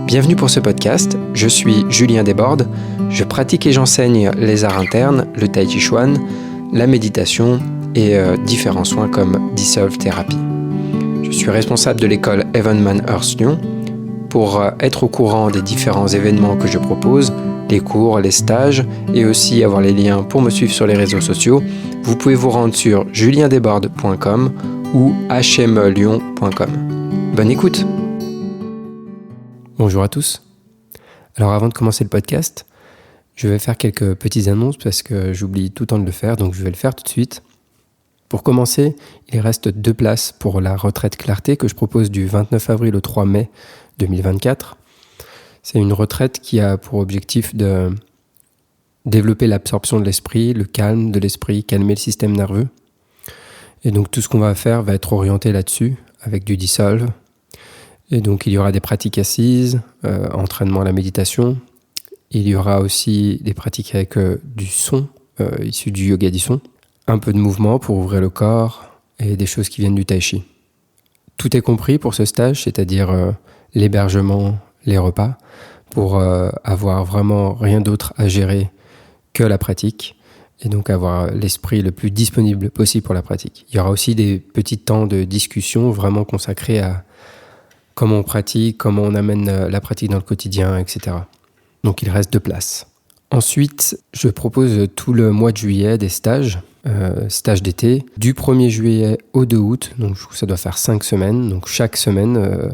Bienvenue pour ce podcast, je suis Julien Desbordes, je pratique et j'enseigne les arts internes, le tai chi chuan, la méditation et différents soins comme Dissolve Therapy. Je suis responsable de l'école Evenman Earth Lyon. Pour être au courant des différents événements que je propose, les cours, les stages et aussi avoir les liens pour me suivre sur les réseaux sociaux, vous pouvez vous rendre sur juliendesbordes.com ou hmelyon.com. Bonne écoute! Bonjour à tous. Alors avant de commencer le podcast, je vais faire quelques petites annonces parce que j'oublie tout le temps de le faire, donc je vais le faire tout de suite. Pour commencer, il reste 2 places pour la retraite clarté que je propose du 29 avril au 3 mai 2024. C'est une retraite qui a pour objectif de développer l'absorption de l'esprit, le calme de l'esprit, calmer le système nerveux. Et donc tout ce qu'on va faire va être orienté là-dessus avec du dissolve. Et donc il y aura des pratiques assises, entraînement à la méditation. Il y aura aussi des pratiques avec du son, issu du yoga du son. Un peu de mouvement pour ouvrir le corps et des choses qui viennent du tai chi. Tout est compris pour ce stage, c'est-à-dire l'hébergement, les repas, pour avoir vraiment rien d'autre à gérer que la pratique et donc avoir l'esprit le plus disponible possible pour la pratique. Il y aura aussi des petits temps de discussion vraiment consacrés à comment on pratique, comment on amène la pratique dans le quotidien, etc. Donc il reste 2 places. Ensuite, je propose tout le mois de juillet des stages d'été, du 1er juillet au 2 août, donc ça doit faire 5 semaines, donc chaque semaine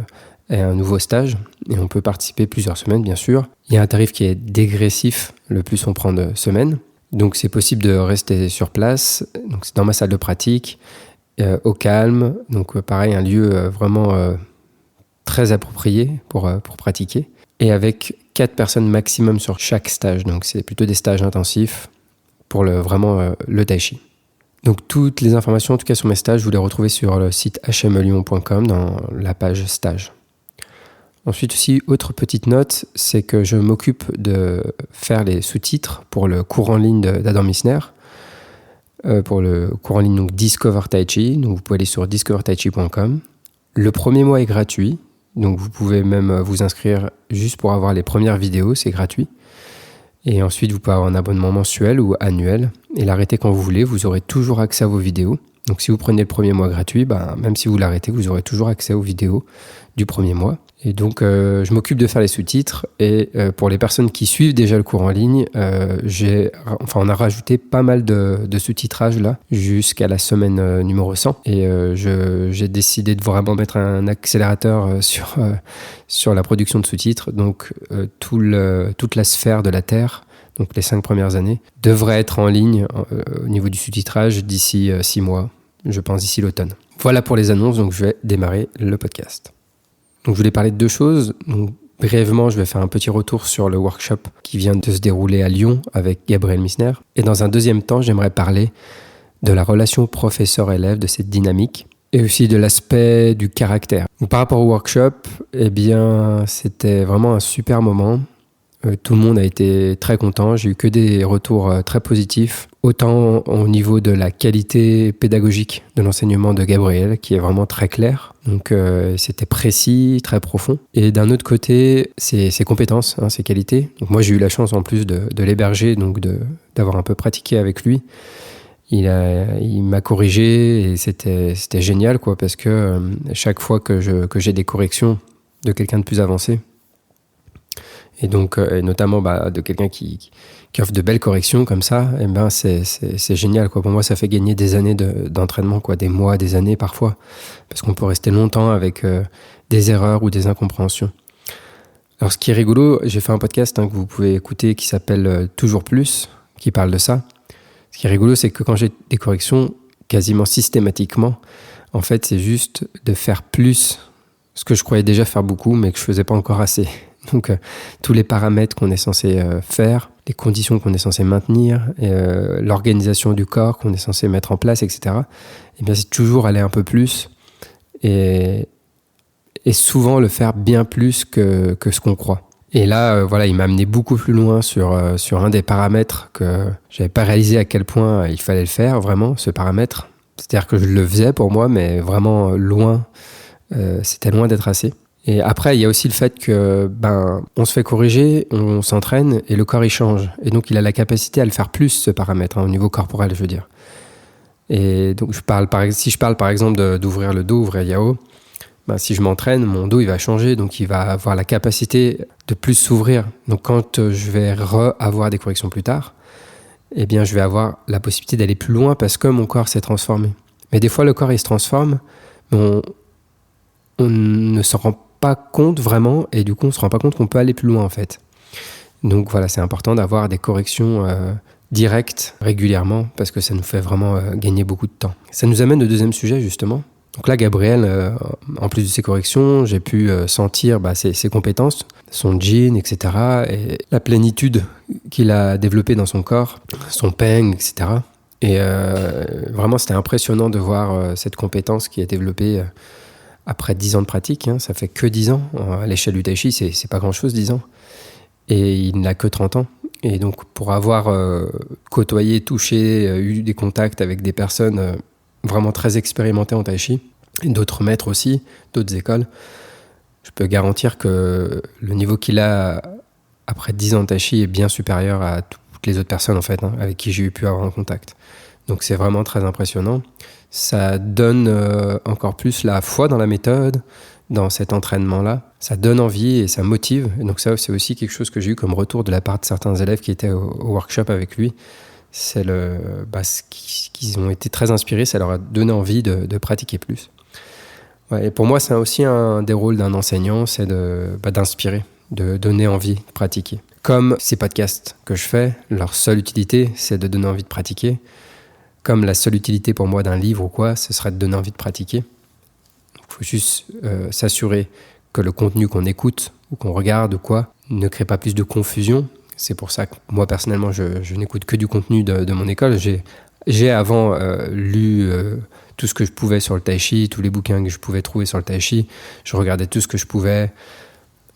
est un nouveau stage, et on peut participer plusieurs semaines bien sûr. Il y a un tarif qui est dégressif, le plus on prend de semaines, donc c'est possible de rester sur place, donc c'est dans ma salle de pratique, au calme, donc pareil, un lieu vraiment très approprié pour pratiquer, et avec 4 personnes maximum sur chaque stage, donc c'est plutôt des stages intensifs pour le tai chi. Donc toutes les informations, en tout cas sur mes stages, vous les retrouvez sur le site hmelyon.com dans la page stage. Ensuite aussi, autre petite note, c'est que je m'occupe de faire les sous-titres pour le cours en ligne d'Adam Missner, pour le cours en ligne donc Discover Tai Chi, donc vous pouvez aller sur discovertaichi.com. Le premier mois est gratuit, donc vous pouvez même vous inscrire juste pour avoir les premières vidéos, c'est gratuit. Et ensuite, vous pouvez avoir un abonnement mensuel ou annuel et l'arrêter quand vous voulez. Vous aurez toujours accès à vos vidéos. Donc, si vous prenez le premier mois gratuit, même si vous l'arrêtez, vous aurez toujours accès aux vidéos du premier mois. Et donc, je m'occupe de faire les sous-titres. Et pour les personnes qui suivent déjà le cours en ligne, on a rajouté pas mal de sous-titrage là, jusqu'à la semaine numéro 100. Et j'ai décidé de vraiment mettre un accélérateur sur la production de sous-titres. Donc, toute la sphère de la Terre, donc les 5 premières années, devrait être en ligne au niveau du sous-titrage d'ici 6 mois, je pense d'ici l'automne. Voilà pour les annonces, donc je vais démarrer le podcast. Donc je voulais parler de 2 choses. Donc, brièvement, je vais faire un petit retour sur le workshop qui vient de se dérouler à Lyon avec Gabriel Missner. Et dans un deuxième temps, j'aimerais parler de la relation professeur-élève, de cette dynamique, et aussi de l'aspect du caractère. Donc, par rapport au workshop, c'était vraiment un super moment. Tout le monde a été très content. J'ai eu que des retours très positifs, autant au niveau de la qualité pédagogique de l'enseignement de Gabriel, qui est vraiment très clair. Donc c'était précis, très profond. Et d'un autre côté, ses compétences, ses qualités. Donc moi j'ai eu la chance en plus de l'héberger, donc d'avoir un peu pratiqué avec lui. Il m'a corrigé et c'était génial quoi, parce que chaque fois que j'ai des corrections de quelqu'un de plus avancé, et donc et notamment de quelqu'un qui offre de belles corrections comme ça, c'est génial quoi. Pour moi ça fait gagner des années d'entraînement quoi, des mois, des années parfois, parce qu'on peut rester longtemps avec des erreurs ou des incompréhensions. Alors ce qui est rigolo, j'ai fait un podcast que vous pouvez écouter qui s'appelle Toujours Plus, qui parle de ça. Ce qui est rigolo, c'est que quand j'ai des corrections, quasiment systématiquement, en fait c'est juste de faire plus ce que je croyais déjà faire beaucoup mais que je faisais pas encore assez. Donc tous les paramètres qu'on est censé faire, les conditions qu'on est censé maintenir, l'organisation du corps qu'on est censé mettre en place, etc. Et bien c'est toujours aller un peu plus et souvent le faire bien plus que ce qu'on croit. Et là, il m'a amené beaucoup plus loin sur un des paramètres que j'avais pas réalisé à quel point il fallait le faire, vraiment, ce paramètre. C'est-à-dire que je le faisais pour moi, mais vraiment loin, c'était loin d'être assez. Et après, il y a aussi le fait que on se fait corriger, on s'entraîne et le corps il change. Et donc il a la capacité à le faire plus, ce paramètre, au niveau corporel, je veux dire. Et donc si je parle par exemple d'ouvrir le dos, ouvrir Yao, si je m'entraîne, mon dos il va changer, donc il va avoir la capacité de plus s'ouvrir. Donc quand je vais avoir des corrections plus tard, eh bien je vais avoir la possibilité d'aller plus loin parce que mon corps s'est transformé. Mais des fois le corps il se transforme, mais on ne s'en rend pas compte vraiment, et du coup on se rend pas compte qu'on peut aller plus loin en fait. Donc voilà, c'est important d'avoir des corrections directes régulièrement parce que ça nous fait vraiment gagner beaucoup de temps. Ça nous amène au deuxième sujet justement. Donc là, Gabriel, en plus de ses corrections, j'ai pu sentir ses compétences, son jean, etc. et la plénitude qu'il a développée dans son corps, son peng, etc. Et vraiment, c'était impressionnant de voir cette compétence qui est développée après 10 ans de pratique. Ça fait que 10 ans. À l'échelle du tai chi, c'est pas grand-chose, 10 ans. Et il n'a que 30 ans. Et donc, pour avoir côtoyé, touché, eu des contacts avec des personnes vraiment très expérimentées en tai chi, et d'autres maîtres aussi, d'autres écoles, je peux garantir que le niveau qu'il a après 10 ans de tai chi est bien supérieur à toutes les autres personnes en fait, avec qui j'ai pu avoir un contact. Donc c'est vraiment très impressionnant. Ça donne encore plus la foi dans la méthode, dans cet entraînement-là. Ça donne envie et ça motive. Et donc ça, c'est aussi quelque chose que j'ai eu comme retour de la part de certains élèves qui étaient au workshop avec lui. C'est qu'ils ont été très inspirés, ça leur a donné envie de pratiquer plus. Ouais, et pour moi, c'est aussi un des rôles d'un enseignant, c'est d'inspirer, de donner envie de pratiquer. Comme ces podcasts que je fais, leur seule utilité, c'est de donner envie de pratiquer. Comme la seule utilité pour moi d'un livre ou quoi, ce serait de donner envie de pratiquer. Il faut juste s'assurer que le contenu qu'on écoute ou qu'on regarde ou quoi ne crée pas plus de confusion. C'est pour ça que moi, personnellement, je n'écoute que du contenu de mon école. J'ai avant lu tout ce que je pouvais sur le tai chi, tous les bouquins que je pouvais trouver sur le tai chi. Je regardais tout ce que je pouvais.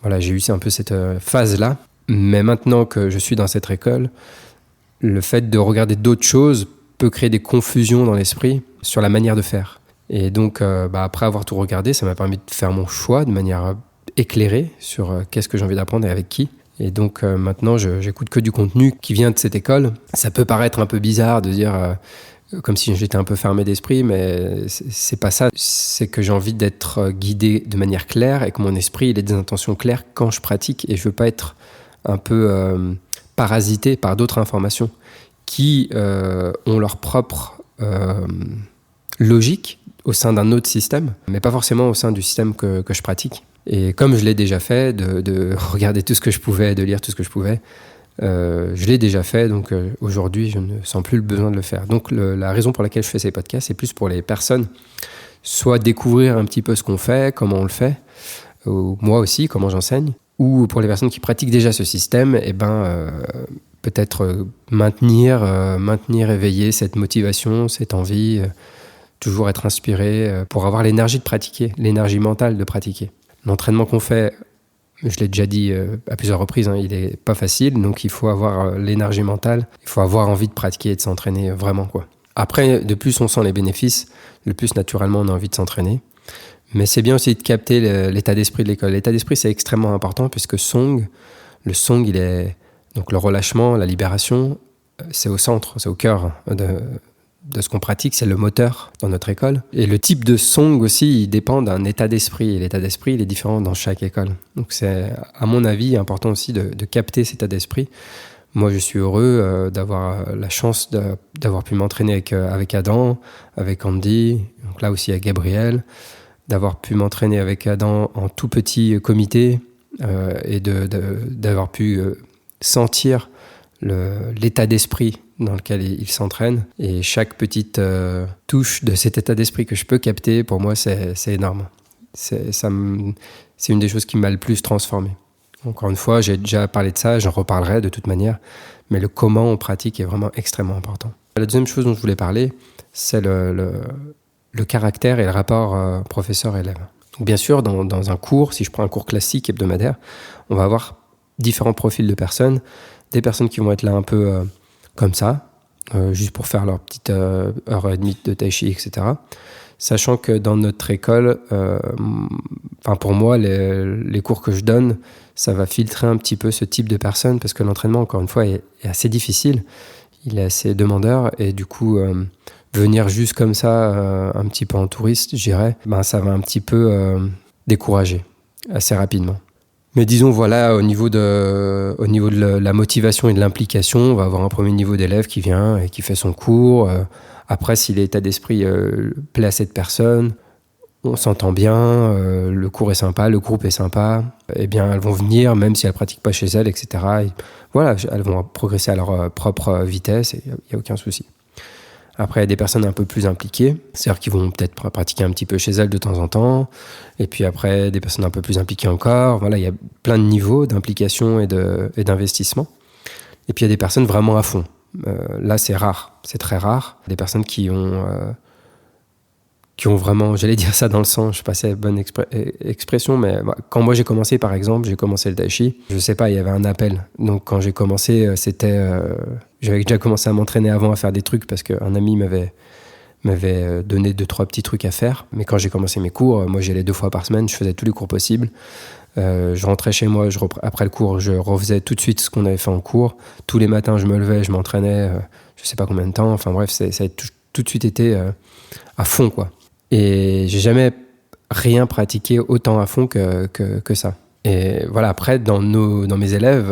Voilà, j'ai eu un peu cette phase-là. Mais maintenant que je suis dans cette école, le fait de regarder d'autres choses peut créer des confusions dans l'esprit sur la manière de faire. Et donc, après avoir tout regardé, ça m'a permis de faire mon choix de manière éclairée sur qu'est-ce que j'ai envie d'apprendre et avec qui. Et donc maintenant, j'écoute que du contenu qui vient de cette école. Ça peut paraître un peu bizarre de dire comme si j'étais un peu fermé d'esprit, mais c'est pas ça. C'est que j'ai envie d'être guidé de manière claire et que mon esprit il ait des intentions claires quand je pratique. Et je veux pas être un peu parasité par d'autres informations qui ont leur propre logique au sein d'un autre système, mais pas forcément au sein du système que je pratique. Et comme je l'ai déjà fait, de regarder tout ce que je pouvais, de lire tout ce que je pouvais, je l'ai déjà fait, donc aujourd'hui, je ne sens plus le besoin de le faire. Donc la raison pour laquelle je fais ces podcasts, c'est plus pour les personnes, soit découvrir un petit peu ce qu'on fait, comment on le fait, ou moi aussi, comment j'enseigne, ou pour les personnes qui pratiquent déjà ce système, peut-être maintenir éveillé cette motivation, cette envie, toujours être inspiré pour avoir l'énergie de pratiquer, l'énergie mentale de pratiquer. L'entraînement qu'on fait, je l'ai déjà dit à plusieurs reprises, il n'est pas facile, donc il faut avoir l'énergie mentale, il faut avoir envie de pratiquer et de s'entraîner vraiment, quoi. Après, de plus on sent les bénéfices, le plus naturellement on a envie de s'entraîner. Mais c'est bien aussi de capter l'état d'esprit de l'école. L'état d'esprit, c'est extrêmement important puisque le Song, il est... Donc le relâchement, la libération, c'est au centre, c'est au cœur de ce qu'on pratique, c'est le moteur dans notre école. Et le type de Song aussi, il dépend d'un état d'esprit. Et l'état d'esprit, il est différent dans chaque école. Donc c'est, à mon avis, important aussi de capter cet état d'esprit. Moi, je suis heureux d'avoir la chance d'avoir pu m'entraîner avec Adam, avec Andy, donc là aussi avec Gabriel, d'avoir pu m'entraîner avec Adam en tout petit comité et d'avoir pu sentir l'état d'esprit dans lequel il s'entraîne. Et chaque petite touche de cet état d'esprit que je peux capter, pour moi, c'est énorme. C'est une des choses qui m'a le plus transformé. Encore une fois, j'ai déjà parlé de ça, j'en reparlerai de toute manière, mais le comment on pratique est vraiment extrêmement important. La deuxième chose dont je voulais parler, c'est le caractère et le rapport professeur-élève. Donc bien sûr, dans un cours, si je prends un cours classique hebdomadaire, on va avoir différents profils de personnes, des personnes qui vont être là un peu comme ça, juste pour faire leur petite heure et demie de tai chi, etc. Sachant que dans notre école, pour moi, les cours que je donne, ça va filtrer un petit peu ce type de personnes parce que l'entraînement, encore une fois, est assez difficile. Il est assez demandeur et du coup, venir juste comme ça, un petit peu en touriste, je dirais, ça va un petit peu décourager assez rapidement. Mais disons, voilà, au niveau de la motivation et de l'implication, on va avoir un premier niveau d'élève qui vient et qui fait son cours. Après, si l'état d'esprit plaît à cette personne, on s'entend bien, le cours est sympa, le groupe est sympa, eh bien, elles vont venir, même si elles ne pratiquent pas chez elles, etc. Et voilà, elles vont progresser à leur propre vitesse et il n'y a aucun souci. Après, il y a des personnes un peu plus impliquées, c'est-à-dire qui vont peut-être pratiquer un petit peu chez elles de temps en temps. Et puis après, des personnes un peu plus impliquées encore. Voilà, il y a plein de niveaux d'implication et d'investissement. Et puis il y a des personnes vraiment à fond. Là, c'est rare, c'est très rare. Des personnes qui ont vraiment, j'allais dire ça dans le sang, je sais pas si c'est la bonne expression, mais quand moi j'ai commencé, par exemple, j'ai commencé le tai chi, je sais pas, il y avait un appel. Donc quand j'ai commencé, j'avais déjà commencé à m'entraîner avant à faire des trucs parce qu'un ami m'avait donné 2-3 petits trucs à faire. Mais quand j'ai commencé mes cours, moi j'y allais 2 fois par semaine, je faisais tous les cours possibles. Je rentrais chez moi, après le cours, je refaisais tout de suite ce qu'on avait fait en cours. Tous les matins, je me levais, je m'entraînais, je sais pas combien de temps. Enfin bref, ça a tout de suite été à fond, quoi. Et j'ai jamais rien pratiqué autant à fond que ça. Et voilà, après, dans mes élèves,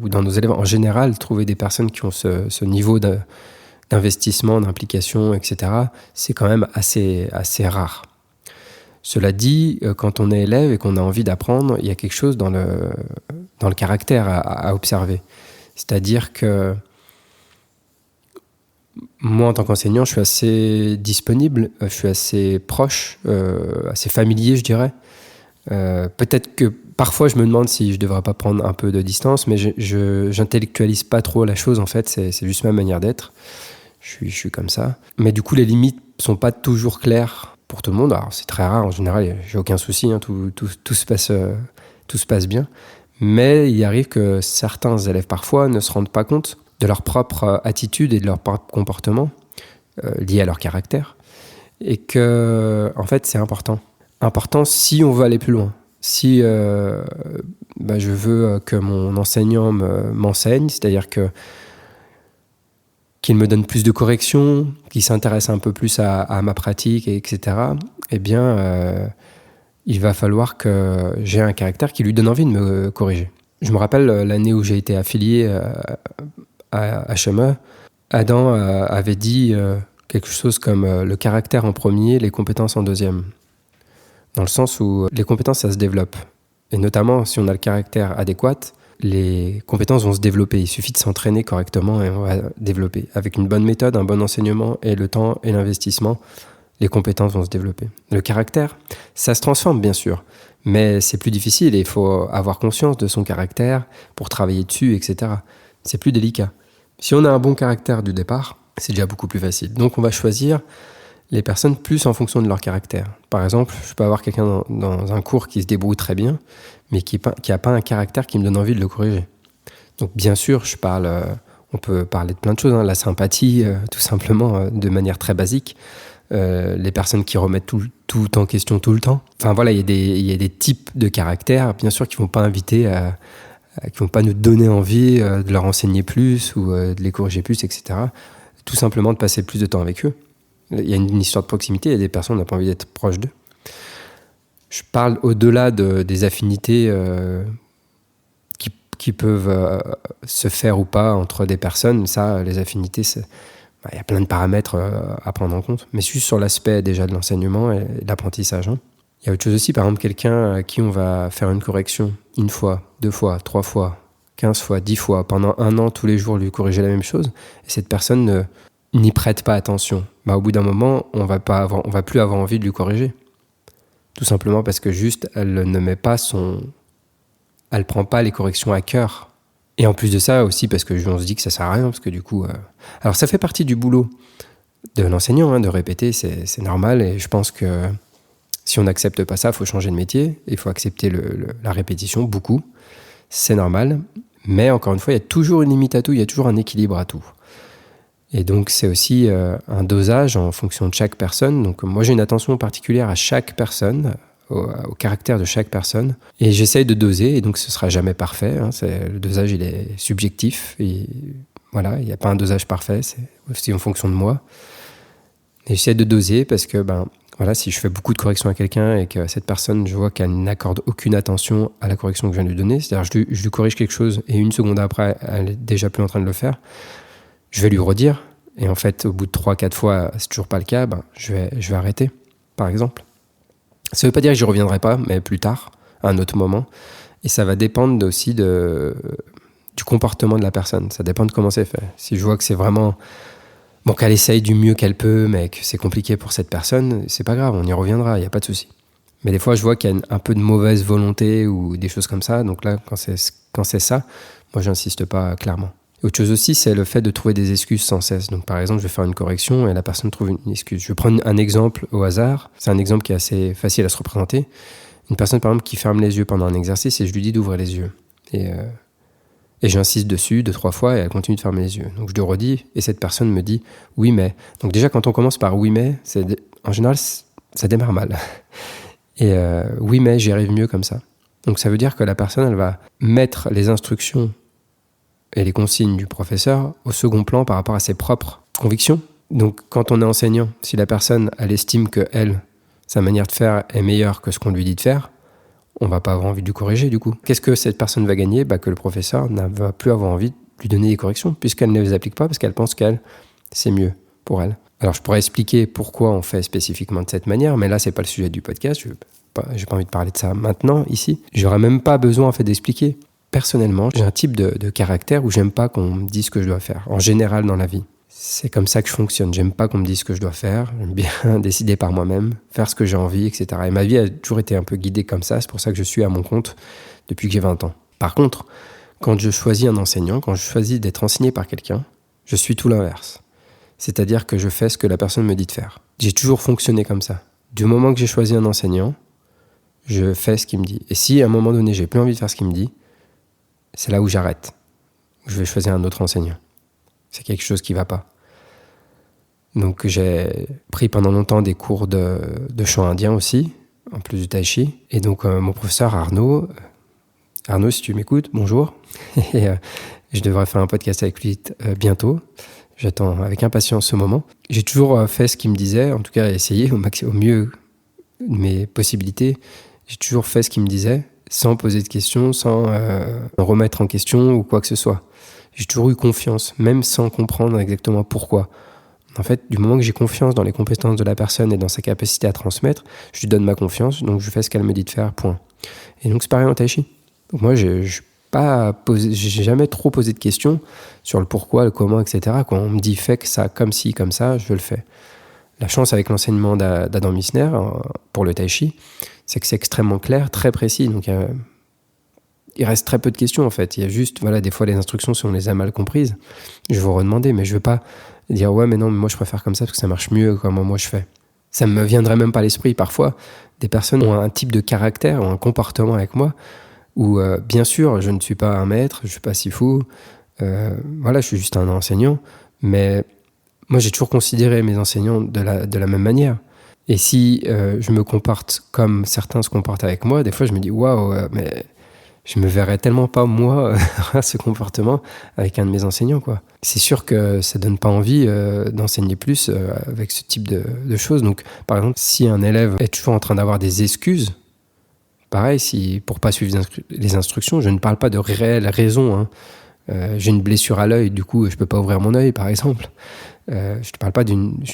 ou dans nos élèves en général, trouver des personnes qui ont ce niveau d'investissement, d'implication, etc., c'est quand même assez rare. Cela dit, quand on est élève et qu'on a envie d'apprendre, il y a quelque chose dans le caractère à observer. C'est-à-dire que moi, en tant qu'enseignant, je suis assez disponible, je suis assez proche, assez familier, je dirais. Peut-être que parfois, je me demande si je ne devrais pas prendre un peu de distance, mais je n'intellectualise pas trop la chose, en fait, c'est juste ma manière d'être. Je suis comme ça. Mais du coup, les limites ne sont pas toujours claires pour tout le monde. Alors, c'est très rare, en général, j'ai aucun souci, hein, tout se passe bien. Mais il arrive que certains élèves, parfois, ne se rendent pas compte de leur propre attitude et de leur propre comportement lié à leur caractère. Et que, en fait, c'est important. Important si on veut aller plus loin. Si je veux que mon enseignant m'enseigne, c'est-à-dire qu'il me donne plus de corrections, qu'il s'intéresse un peu plus à ma pratique, etc., eh bien, il va falloir que j'ai un caractère qui lui donne envie de me corriger. Je me rappelle l'année où j'ai été affilié à HME, Adam avait dit quelque chose comme le caractère en premier, les compétences en deuxième. Dans le sens où les compétences, ça se développe. Et notamment, si on a le caractère adéquat, les compétences vont se développer. Il suffit de s'entraîner correctement et on va développer. Avec une bonne méthode, un bon enseignement et le temps et l'investissement, les compétences vont se développer. Le caractère, ça se transforme bien sûr, mais c'est plus difficile et il faut avoir conscience de son caractère pour travailler dessus, etc. C'est plus délicat. Si on a un bon caractère du départ, c'est déjà beaucoup plus facile. Donc on va choisir les personnes plus en fonction de leur caractère. Par exemple, je peux avoir quelqu'un dans un cours qui se débrouille très bien, mais qui n'a pas un caractère qui me donne envie de le corriger. Donc bien sûr, on peut parler de plein de choses, hein, la sympathie, tout simplement, de manière très basique. Les personnes qui remettent tout en question tout le temps. Enfin voilà, il y a des types de caractères, bien sûr, qui vont pas qui vont pas nous donner envie de leur enseigner plus ou de les corriger plus, etc. Tout simplement de passer plus de temps avec eux. Il y a une histoire de proximité, il y a des personnes, on n'a pas envie d'être proche d'eux. Je parle au-delà des affinités qui peuvent se faire ou pas entre des personnes. Ça, les affinités, il y a plein de paramètres à prendre en compte. Mais juste sur l'aspect déjà de l'enseignement et de l'apprentissage. Il y a autre chose aussi, par exemple, quelqu'un à qui on va faire une correction 1 fois, 2 fois, 3 fois, 15 fois, 10 fois, pendant 1 an, tous les jours, lui corriger la même chose, et cette personne n'y prête pas attention. Au bout d'un moment, on va plus avoir envie de lui corriger. Tout simplement parce que juste, elle ne met pas elle prend pas les corrections à cœur. Et en plus de ça aussi, parce que on se dit que ça sert à rien, parce que du coup... Alors ça fait partie du boulot de l'enseignant, hein, de répéter, c'est normal, et je pense que si on n'accepte pas ça, il faut changer de métier, il faut accepter la répétition, beaucoup, c'est normal, mais encore une fois, il y a toujours une limite à tout, il y a toujours un équilibre à tout. Et donc, c'est aussi un dosage en fonction de chaque personne. Donc, moi, j'ai une attention particulière à chaque personne, au caractère de chaque personne. Et j'essaye de doser, et donc ce ne sera jamais parfait. Le dosage, il est subjectif. Et voilà, il n'y a pas un dosage parfait, c'est aussi en fonction de moi. Et j'essaie de doser parce que, voilà, si je fais beaucoup de corrections à quelqu'un et que cette personne, je vois qu'elle n'accorde aucune attention à la correction que je viens de lui donner, c'est-à-dire je lui corrige quelque chose et une seconde après, elle est déjà plus en train de le faire, je vais lui redire. Et en fait, au bout de 3-4 fois, c'est toujours pas le cas, je vais arrêter, par exemple. Ça ne veut pas dire que je ne reviendrai pas, mais plus tard, à un autre moment. Et ça va dépendre aussi du comportement de la personne. Ça dépend de comment c'est fait. Si je vois que c'est vraiment... Bon, qu'elle essaye du mieux qu'elle peut, mais que c'est compliqué pour cette personne, c'est pas grave, on y reviendra, il n'y a pas de souci. Mais des fois, je vois qu'il y a un peu de mauvaise volonté ou des choses comme ça. Donc là, quand c'est ça, moi, j'insiste pas clairement. Autre chose aussi, c'est le fait de trouver des excuses sans cesse. Donc par exemple, je vais faire une correction et la personne trouve une excuse. Je vais prendre un exemple au hasard. C'est un exemple qui est assez facile à se représenter. Une personne, par exemple, qui ferme les yeux pendant un exercice et je lui dis d'ouvrir les yeux. Et j'insiste dessus 2-3 fois et elle continue de fermer les yeux. Donc je lui redis et cette personne me dit « oui mais ». Donc déjà, quand on commence par « oui mais », en général, ça démarre mal. Et « oui mais, j'y arrive mieux comme ça ». Donc ça veut dire que la personne, elle va mettre les instructions et les consignes du professeur au second plan par rapport à ses propres convictions. Donc quand on est enseignant, si la personne, elle estime que sa manière de faire est meilleure que ce qu'on lui dit de faire, on va pas avoir envie de lui corriger du coup. Qu'est-ce que cette personne va gagner ? Que le professeur ne va plus avoir envie de lui donner des corrections puisqu'elle ne les applique pas parce qu'elle pense qu'elle, c'est mieux pour elle. Alors je pourrais expliquer pourquoi on fait spécifiquement de cette manière, mais là c'est pas le sujet du podcast, j'ai pas envie de parler de ça maintenant, ici. J'aurais même pas besoin en fait d'expliquer. Personnellement, j'ai un type de caractère où j'aime pas qu'on me dise ce que je dois faire, en général dans la vie. C'est comme ça que je fonctionne. J'aime pas qu'on me dise ce que je dois faire. J'aime bien décider par moi-même, faire ce que j'ai envie, etc. Et ma vie a toujours été un peu guidée comme ça. C'est pour ça que je suis à mon compte depuis que j'ai 20 ans. Par contre, quand je choisis un enseignant, quand je choisis d'être enseigné par quelqu'un, je suis tout l'inverse. C'est-à-dire que je fais ce que la personne me dit de faire. J'ai toujours fonctionné comme ça. Du moment que j'ai choisi un enseignant, je fais ce qu'il me dit. Et si à un moment donné, j'ai plus envie de faire ce qu'il me dit, c'est là où j'arrête. Je vais choisir un autre enseignant. C'est quelque chose qui ne va pas. Donc j'ai pris pendant longtemps des cours de chant indien aussi, en plus du tai chi. Et donc mon professeur Arnaud, si tu m'écoutes, bonjour. Et je devrais faire un podcast avec lui bientôt. J'attends avec impatience ce moment. J'ai toujours fait ce qu'il me disait, en tout cas essayé au mieux de mes possibilités. J'ai toujours fait ce qu'il me disait, sans poser de questions, sans remettre en question ou quoi que ce soit. J'ai toujours eu confiance, même sans comprendre exactement pourquoi. En fait, du moment que j'ai confiance dans les compétences de la personne et dans sa capacité à transmettre, je lui donne ma confiance, donc je fais ce qu'elle me dit de faire, point. Et donc c'est pareil en tai chi. Donc moi, j'ai jamais trop posé de questions sur le pourquoi, le comment, etc. Quand on me dit fais que ça, comme ci, comme ça, je le fais. La chance avec l'enseignement d'Adam Missner pour le tai chi, c'est que c'est extrêmement clair, très précis. Donc il reste très peu de questions en fait. Il y a juste, des fois les instructions, si on les a mal comprises, je vais vous redemander, mais je ne veux pas dire ouais, mais non, mais moi je préfère comme ça parce que ça marche mieux comment moi je fais. Ça ne me viendrait même pas à l'esprit. Parfois, des personnes ont un type de caractère, ont un comportement avec moi où, bien sûr, je ne suis pas un maître, je ne suis pas si fou, je suis juste un enseignant, mais moi j'ai toujours considéré mes enseignants de la même manière. Et si je me comporte comme certains se comportent avec moi, des fois je me dis waouh, mais je me verrais tellement pas moi ce comportement avec un de mes enseignants, quoi. C'est sûr que ça donne pas envie d'enseigner plus avec ce type de choses. Donc par exemple, si un élève est toujours en train d'avoir des excuses, pareil, pour pas suivre les instructions, je ne parle pas de réelles raisons. J'ai une blessure à l'œil, du coup je peux pas ouvrir mon œil, par exemple. Je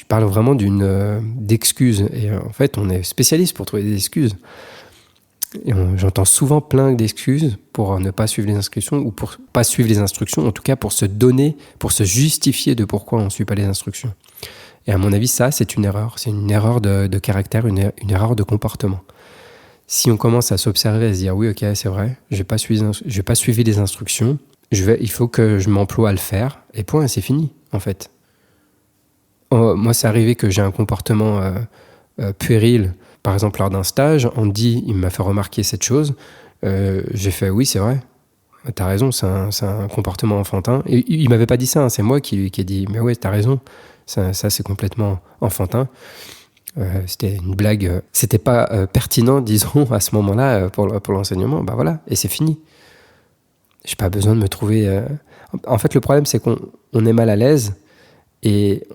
parle vraiment d'excuses. Et en fait, on est spécialiste pour trouver des excuses. Et j'entends souvent plein d'excuses pour ne pas suivre les instructions ou pour pas suivre les instructions, en tout cas pour se justifier de pourquoi on ne suit pas les instructions. Et à mon avis, ça, c'est une erreur. C'est une erreur de caractère, une erreur de comportement. Si on commence à s'observer et à se dire oui, ok, c'est vrai, je n'ai pas suivi les instructions, il faut que je m'emploie à le faire, et point, c'est fini, en fait. Moi, c'est arrivé que j'ai un comportement puéril. Par exemple, lors d'un stage, il m'a fait remarquer cette chose. J'ai fait, oui, c'est vrai. t'as raison, c'est un comportement enfantin. Et il m'avait pas dit ça, hein, c'est moi qui ai dit, mais ouais, t'as raison, ça c'est complètement enfantin. C'était une blague, c'était pas pertinent, disons, à ce moment-là, pour l'enseignement, bah voilà, et c'est fini. J'ai pas besoin de me trouver... En fait, le problème, c'est qu'on est mal à l'aise, et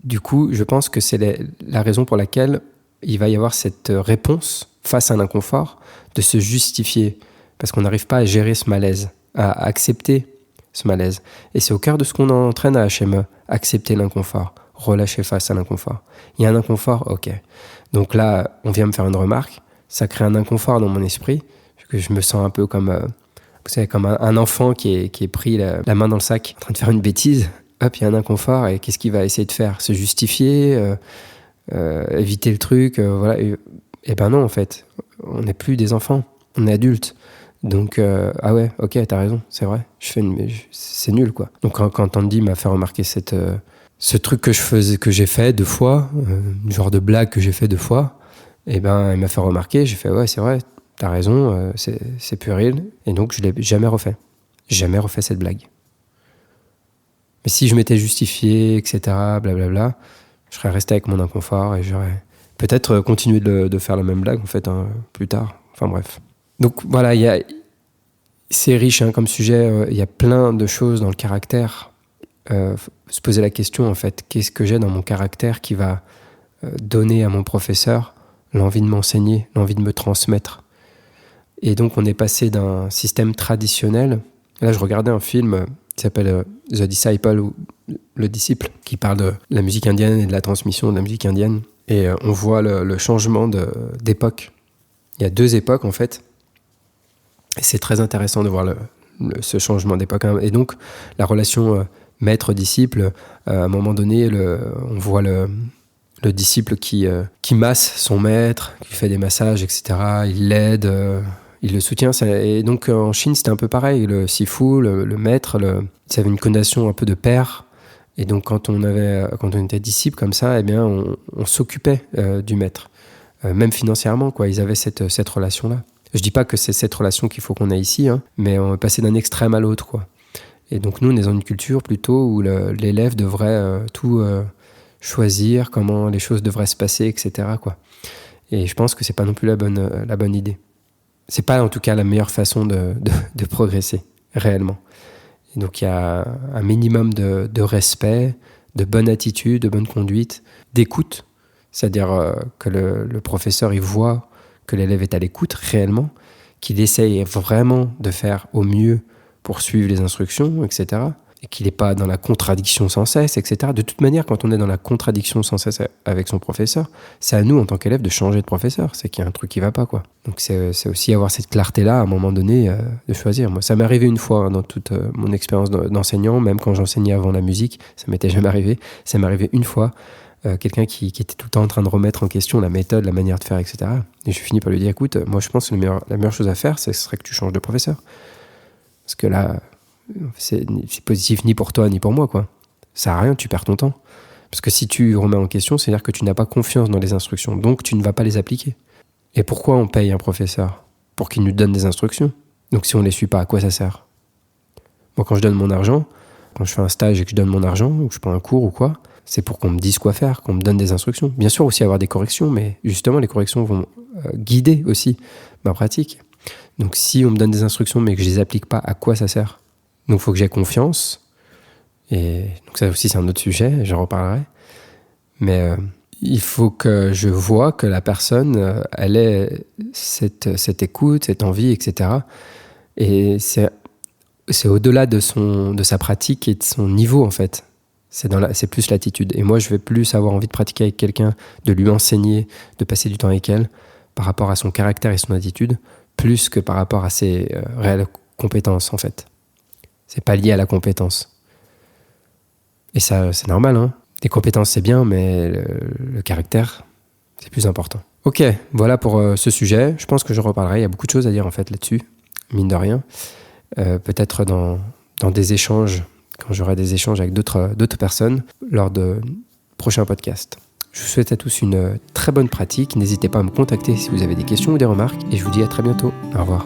du coup, je pense que c'est la raison pour laquelle il va y avoir cette réponse face à un inconfort, de se justifier, parce qu'on n'arrive pas à gérer ce malaise, à accepter ce malaise. Et c'est au cœur de ce qu'on entraîne à HME, accepter l'inconfort, relâcher face à l'inconfort. Il y a un inconfort, ok. Donc là, on vient me faire une remarque, ça crée un inconfort dans mon esprit, que je me sens un peu comme, vous savez, comme un enfant qui est pris la main dans le sac, en train de faire une bêtise. Hop, il y a un inconfort, et qu'est-ce qu'il va essayer de faire ? Se justifier, éviter le truc, voilà. Et ben non, en fait, on n'est plus des enfants, on est adultes. Donc, ah ouais, ok, t'as raison, c'est vrai, c'est nul, quoi. Donc quand Andy m'a fait remarquer ce truc que j'ai fait 2 fois, genre de blague que j'ai fait 2 fois, et ben il m'a fait remarquer, j'ai fait ouais, c'est vrai, t'as raison, c'est puéril, et donc je l'ai jamais refait cette blague. Mais si je m'étais justifié, etc., blablabla, je serais resté avec mon inconfort et j'aurais peut-être continué de faire la même blague en fait, hein, plus tard. Enfin bref. Donc voilà, c'est riche, hein, comme sujet. Il y a plein de choses dans le caractère. Se poser la question en fait, qu'est-ce que j'ai dans mon caractère qui va donner à mon professeur l'envie de m'enseigner, l'envie de me transmettre. Et donc on est passé d'un système traditionnel. Là je regardais un film qui s'appelle The Disciple, ou Le Disciple, qui parle de la musique indienne et de la transmission de la musique indienne. Et on voit le changement d'époque. Il y a 2 époques en fait. Et c'est très intéressant de voir ce changement d'époque. Et donc la relation maître-disciple, à un moment donné, on voit le disciple qui masse son maître, qui fait des massages, etc. Il l'aide, il le soutient. Et donc en Chine, c'était un peu pareil. Le sifu, le maître, ça avait une connotation un peu de père. Et donc quand on était disciple comme ça, eh bien, on s'occupait du maître. Même financièrement, quoi. Ils avaient cette relation-là. Je dis pas que c'est cette relation qu'il faut qu'on ait ici, hein, mais on est passé d'un extrême à l'autre, quoi. Et donc nous, on est dans une culture plutôt où l'élève devrait tout choisir, comment les choses devraient se passer, etc., quoi. Et je pense que c'est pas non plus la bonne idée. C'est pas en tout cas la meilleure façon de progresser, réellement. Et donc il y a un minimum de respect, de bonne attitude, de bonne conduite, d'écoute. C'est-à-dire que le professeur, il voit que l'élève est à l'écoute réellement, qu'il essaye vraiment de faire au mieux pour suivre les instructions, etc. Et qu'il n'est pas dans la contradiction sans cesse, etc. De toute manière, quand on est dans la contradiction sans cesse avec son professeur, c'est à nous, en tant qu'élève, de changer de professeur. C'est qu'il y a un truc qui ne va pas, quoi. Donc c'est aussi avoir cette clarté-là, à un moment donné, de choisir. Moi, ça m'est arrivé une fois, hein, dans toute mon expérience d'enseignant, même quand j'enseignais avant la musique, ça m'était jamais arrivé. Ça m'est arrivé une fois. Quelqu'un qui était tout le temps en train de remettre en question la méthode, la manière de faire, etc. Et je finis par lui dire, écoute, moi je pense que la meilleure chose à faire, ce serait que tu changes de professeur. Parce que là, c'est positif ni pour toi ni pour moi, quoi. Ça sert à rien, tu perds ton temps. Parce que si tu remets en question, c'est-à-dire que tu n'as pas confiance dans les instructions, donc tu ne vas pas les appliquer. Et pourquoi on paye un professeur ? Pour qu'il nous donne des instructions. Donc si on ne les suit pas, à quoi ça sert ? Moi, quand je donne mon argent, quand je fais un stage et que je donne mon argent, ou que je prends un cours ou quoi, c'est pour qu'on me dise quoi faire, qu'on me donne des instructions. Bien sûr aussi avoir des corrections, mais justement les corrections vont guider aussi ma pratique. Donc si on me donne des instructions mais que je les applique pas, à quoi ça sert ? Donc il faut que j'ai confiance. Et donc ça aussi c'est un autre sujet, j'en reparlerai. Mais il faut que je vois que la personne, elle ait cette écoute, cette envie, etc. Et c'est au-delà de sa pratique et de son niveau en fait. C'est plus l'attitude. Et moi, je vais plus avoir envie de pratiquer avec quelqu'un, de lui enseigner, de passer du temps avec elle, par rapport à son caractère et son attitude, plus que par rapport à ses réelles compétences, en fait. C'est pas lié à la compétence. Et ça, c'est normal, hein. Les compétences, c'est bien, mais le caractère, c'est plus important. Ok, voilà pour ce sujet. Je pense que je reparlerai. Il y a beaucoup de choses à dire, en fait, là-dessus, mine de rien. Peut-être dans des échanges, quand j'aurai des échanges avec d'autres personnes lors de prochains podcasts. Je vous souhaite à tous une très bonne pratique. N'hésitez pas à me contacter si vous avez des questions ou des remarques. Et je vous dis à très bientôt. Au revoir.